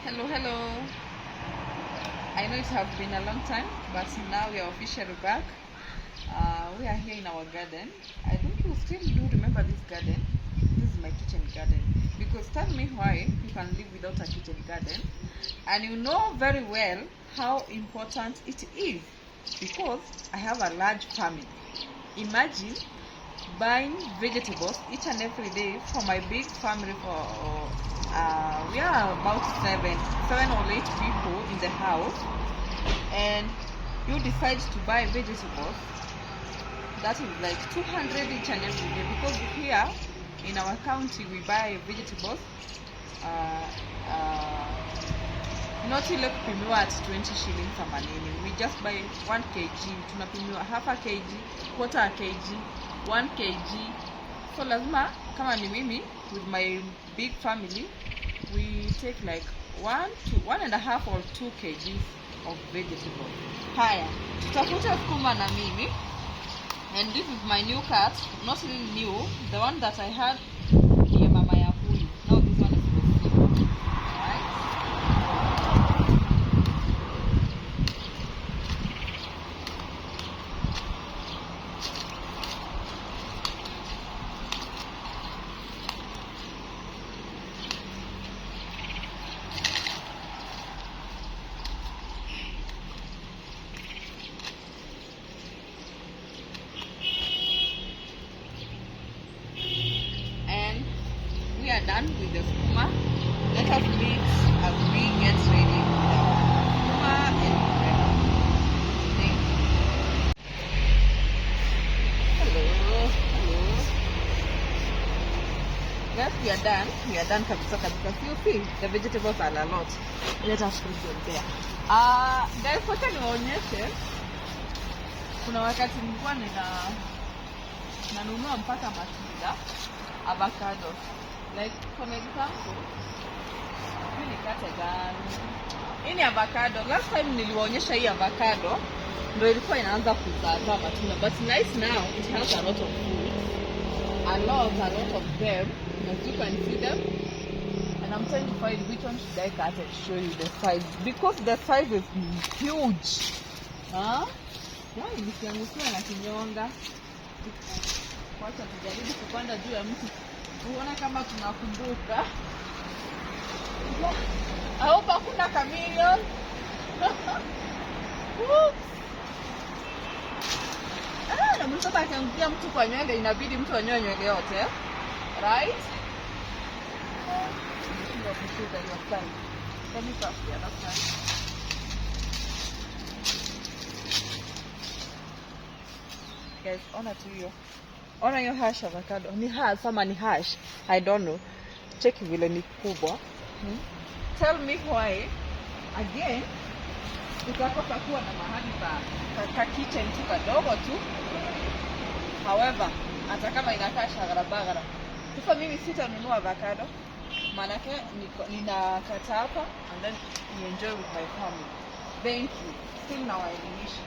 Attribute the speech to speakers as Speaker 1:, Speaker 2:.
Speaker 1: Hello, hello. I know it has been a long time, but now we are officially back. We are here in our garden. I think you still do remember this garden. This is my kitchen garden. Because tell me why you can live without a kitchen garden. And you know very well how important it is. Because I have a large family. Imagine buying vegetables each and every day for my big family. We are about seven or eight people in the house, and you decide to buy vegetables. That is like 200 each and every day, because here in our county we buy vegetables not ile kupimiwa at 20 shillings ama nini. We just buy 1 kg, tunapimiwa half a kg, quarter a kg, 1 kg. So lazima kama ni mimi with my big family, we take like 1.5 or 2 kgs of vegetables. Haya, tutafuta sukuma na mimi. And this is my new cat, not really new, the one that I had ni mama ya huyu. Now this one is Rosina. Alright. We are done with the sukuma. Let us meet as we get ready. Sukuma and pepper. Thank you. Hello. Yes, we are done. We are done kabisa. You see, the vegetables are a lot. Let us put them there. Guys, wacha niwaonyeshe. Kuna wakati nilikuwa nanunua mpaka matunda, avocado. Like for example, hii ni avocado. Last time niliwaonyesha hii avocado ndio ilikuwa inaanza kuzaa matunda, but nice now it has a lot of fruits, a lot of them, as you can see them. And I'm trying to find which one should I cut and show you the size, because the size is huge. Nisiangukiwa na kinyonga. Wacha tujaribu kupanda juu ya mti. Uone kama tunakumbuka. I hope hakuna chameleon. Na mtoto akiangukia mtu kwa nywele, inabidi mtu anyoe nywele yote. Right? Ndio kushuka hiyo side. Let me pass the other side. Guys, ona hiyo hash avocado. Ni hash ama ni hash? I don't know. Check vile ni kubwa. Tell me why again tutakosa kuwa na mahali pa kitchen tu kadogo tu. However, hata kama inakaa shagarabagara. Sasa mimi sitanunua avocado. Maanake ninakata hapa and then enjoy with my family. Thank you. Still nawaelimisha.